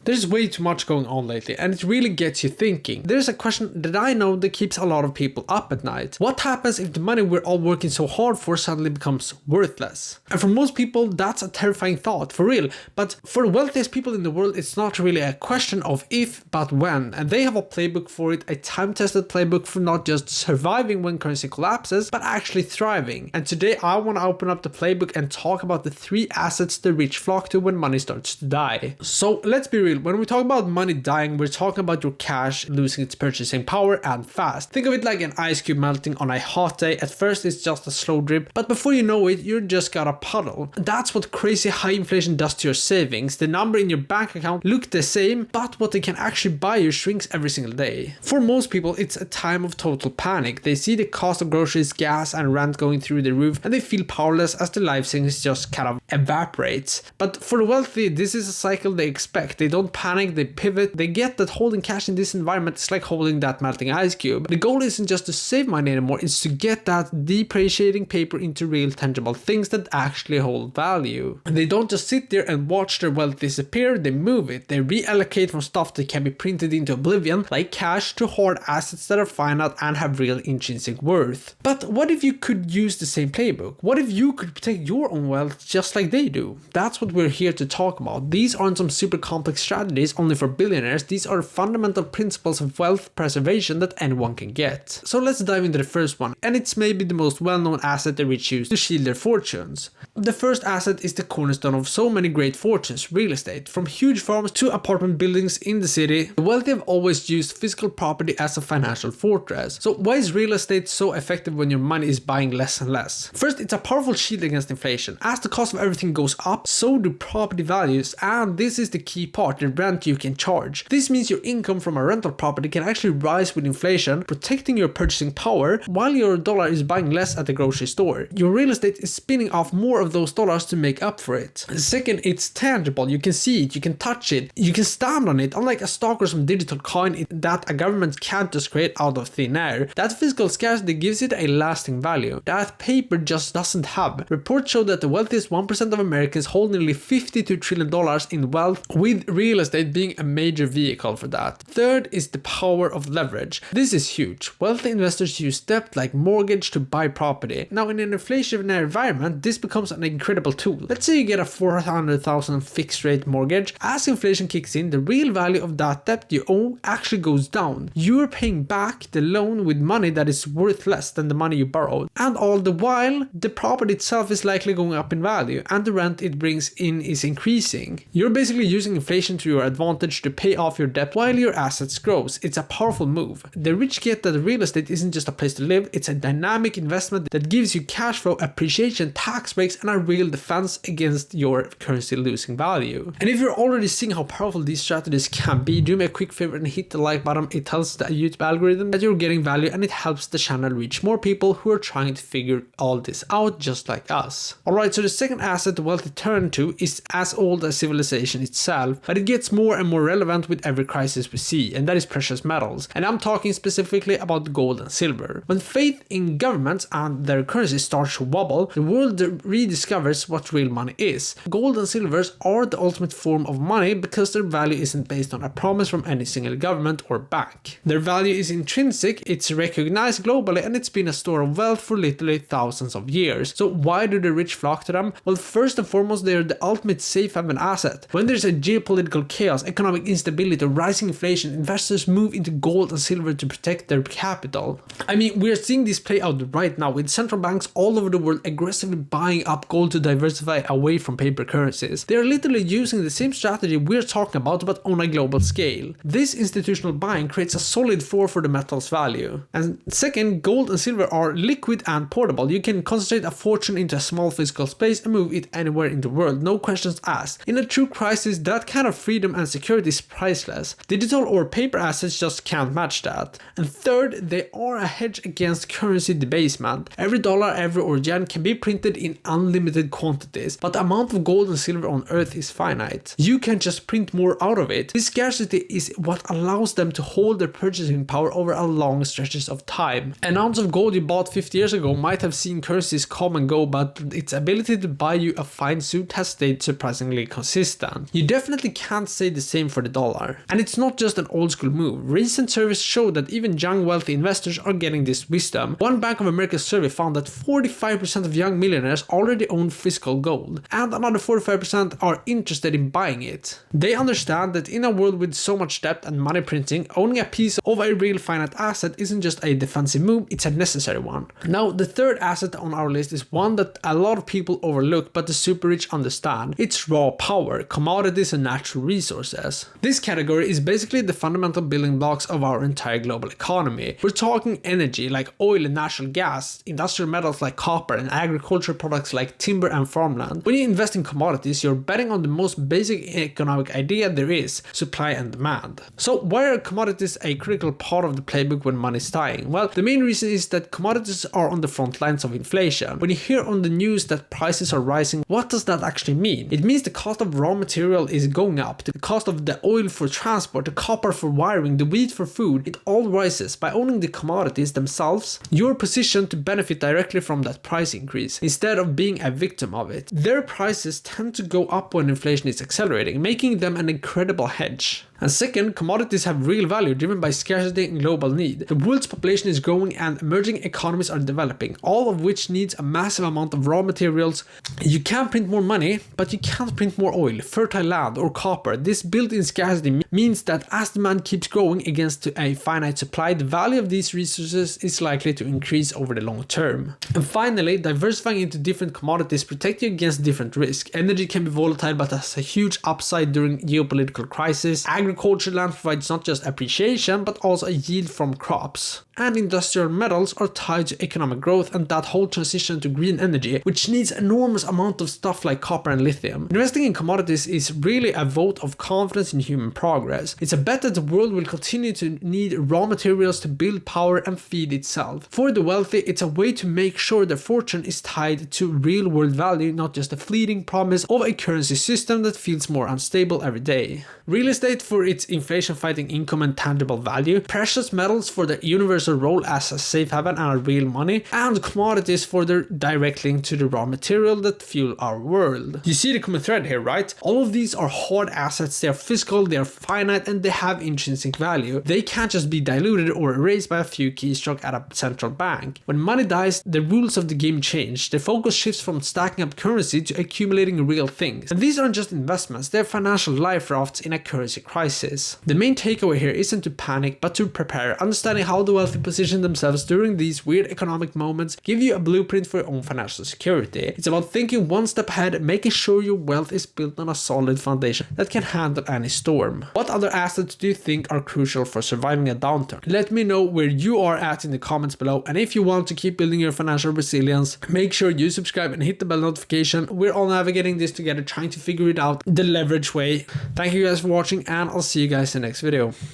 There's way too much going on lately, and it really gets you thinking. There's a question that I know that keeps a lot of people up at night. What happens if the money we're all working so hard for suddenly becomes worthless? And for most people, that's a terrifying thought, for real. But for the wealthiest people in the world, it's not really a question of if, but when. And they have a playbook for it, a time-tested playbook for not just surviving when currency collapses, but actually thriving. And today I want to open up the playbook and talk about the 3 assets the rich flock to when money starts to die. So let's be real, when we talk about money dying, we're talking about your cash losing its purchasing power and fast. Think of it like an ice cube melting on a hot day. At first it's just a slow drip, but before you know it, you just got a puddle. That's what crazy high inflation does to your savings. The number in your bank account look the same, but what they can actually buy you shrinks every single day. For most people, it's a time of total panic. They see the cost of groceries, gas and rent going through the roof, and they feel powerless as their life savings just kind of evaporates. But for the wealthy, this is a cycle they expect. They don't panic, they pivot. They get that holding cash in this environment is like holding that melting ice cube. The goal isn't just to save money anymore, it's to get that depreciating paper into real tangible things that actually hold value. And they don't just sit there and watch their wealth disappear, they move it. They reallocate from stuff that can be printed into oblivion, like cash, to hard assets that are finite and have real intrinsic worth. But what if you could use the same playbook? What if you could protect your own wealth just like they do? That's what we're here to talk about. These aren't some super complex strategies only for billionaires. These are fundamental principles of wealth preservation that anyone can get. So let's dive into the first one, and it's maybe the most well-known asset the rich use to shield their fortunes. The first asset is the cornerstone of so many great fortunes, real estate. From huge farms to apartment buildings in the city, the wealthy have always used physical property as a financial fortress. So why is real estate so effective when your money is buying less and less? First, it's a powerful shield against inflation. As the cost of everything goes up, so do property values, and this is the key part, the rent you can charge. This means your income from a rental property can actually rise with inflation, protecting your purchasing power while your dollar is buying less at the grocery store. Your real estate is spinning off more of those dollars to make up for it. Second, it's tangible. You can see it, you can touch it, you can stand on it, unlike a stock or some digital coin that a government can't just create out of thin air. That physical scarcity gives it a lasting value that paper just doesn't have. Reports show that the wealthiest 1% of Americans hold nearly $52 trillion in wealth, with real estate being a major vehicle for that. Third is the power of leverage. This is huge. Wealthy investors use debt like mortgage to buy property. Now in an inflationary environment, this becomes an incredible tool. Let's say you get a $400,000 fixed rate mortgage. As inflation kicks in, the real value of that debt you owe actually goes down. You're paying back the loan with money that is worth less than the money you borrowed. And all the while, the property itself is likely going up in value and the rent it brings in is increasing. You're basically using inflation to your advantage to pay off your debt while your assets grows. It's a powerful move. The rich get that real estate isn't just a place to live, it's a dynamic investment that gives you cash flow, appreciation, tax breaks, and a real defense against your currency losing value. And if you're already seeing how powerful these strategies can be, do me a quick favor and hit the like button. It tells the YouTube algorithm that you're getting value and it helps the channel reach more people who are trying to figure all this out just like us. Alright, so the second asset the wealthy turn to is as old as civilization itself, but it gets more and more relevant with every crisis we see, and that is precious metals. And I'm talking specifically about gold and silver. When faith in governments and their currency starts to wobble, the world rediscovers what real money is. Gold and silvers are the ultimate form of money because their value isn't based on a promise from any single government or bank. Their value is intrinsic, it's recognized globally, and it's been a store of wealth for literally thousands of years. So why do the rich flock to them? Well, first and foremost, they are the ultimate safe haven asset. When there's a geopolitical chaos, economic instability, rising inflation, investors move into gold and silver to protect their capital. I mean, we're seeing this play out right now with central banks all over the world aggressively buying up gold to diversify away from paper currencies. They are literally using the same strategy we're talking about but on a global scale. This institutional buying creates a solid floor for the metal's value. And second, gold and silver are liquid and portable. You can concentrate a fortune into a small physical space and move it anywhere in the world, no questions asked. In a true crisis, that kind of freedom and security is priceless. Digital or paper assets just can't match that. And third, they are a hedge against currency debasement. Every dollar, every or yen can be printed in unlimited quantities, but the amount of gold and silver on earth is finite. You can just print more out of it. This scarcity is what allows them to hold their purchasing power over a long stretches of time. An ounce of gold you bought 50 years ago might have seen currencies come and go, but its ability to buy you a fine suit has stayed surprisingly consistent. You definitely can't can't say the same for the dollar. And it's not just an old school move. Recent surveys show that even young wealthy investors are getting this wisdom. One Bank of America survey found that 45% of young millionaires already own physical gold, and another 45% are interested in buying it. They understand that in a world with so much debt and money printing, owning a piece of a real finite asset isn't just a defensive move, it's a necessary one. Now, the third asset on our list is one that a lot of people overlook but the super rich understand. It's raw power, commodities and natural resources. This category is basically the fundamental building blocks of our entire global economy. We're talking energy like oil and natural gas, industrial metals like copper, and agricultural products like timber and farmland. When you invest in commodities, you're betting on the most basic economic idea there is, supply and demand. So why are commodities a critical part of the playbook when money is dying? Well, the main reason is that commodities are on the front lines of inflation. When you hear on the news that prices are rising, what does that actually mean? It means the cost of raw material is going up, the cost of the oil for transport, the copper for wiring, the wheat for food, it all rises. By owning the commodities themselves, you're positioned to benefit directly from that price increase, instead of being a victim of it. Their prices tend to go up when inflation is accelerating, making them an incredible hedge. And second, commodities have real value driven by scarcity and global need. The world's population is growing and emerging economies are developing, all of which needs a massive amount of raw materials. You can print more money, but you can't print more oil, fertile land or copper. This built-in scarcity means that as demand keeps growing against a finite supply, the value of these resources is likely to increase over the long term. And finally, diversifying into different commodities protect you against different risks. Energy can be volatile but has a huge upside during geopolitical crisis. Agricultural land provides not just appreciation but also a yield from crops. And industrial metals are tied to economic growth and that whole transition to green energy, which needs enormous amount of stuff like copper and lithium. Investing in commodities is really a vote of confidence in human progress. It's a bet that the world will continue to need raw materials to build power and feed itself. For the wealthy, it's a way to make sure their fortune is tied to real world value, not just a fleeting promise of a currency system that feels more unstable every day. Real estate for its inflation-fighting income and tangible value, precious metals for their universal role as a safe haven and a real money, and commodities for their direct link to the raw material that fuel our world. You see the common thread here, right? All of these are hard assets, they are physical, they are finite, and they have intrinsic value. They can't just be diluted or erased by a few keystrokes at a central bank. When money dies, the rules of the game change. The focus shifts from stacking up currency to accumulating real things. And these aren't just investments, they're financial life rafts in a currency crisis. The main takeaway here isn't to panic, but to prepare. Understanding how the wealthy position themselves during these weird economic moments give you a blueprint for your own financial security. It's about thinking one step ahead, making sure your wealth is built on a solid foundation that can handle any storm. What other assets do you think are crucial for surviving a downturn? Let me know where you are at in the comments below, and if you want to keep building your financial resilience, make sure you subscribe and hit the bell notification. We're all navigating this together, trying to figure it out the leverage way. Thank you guys for watching, and I'll see you guys in the next video.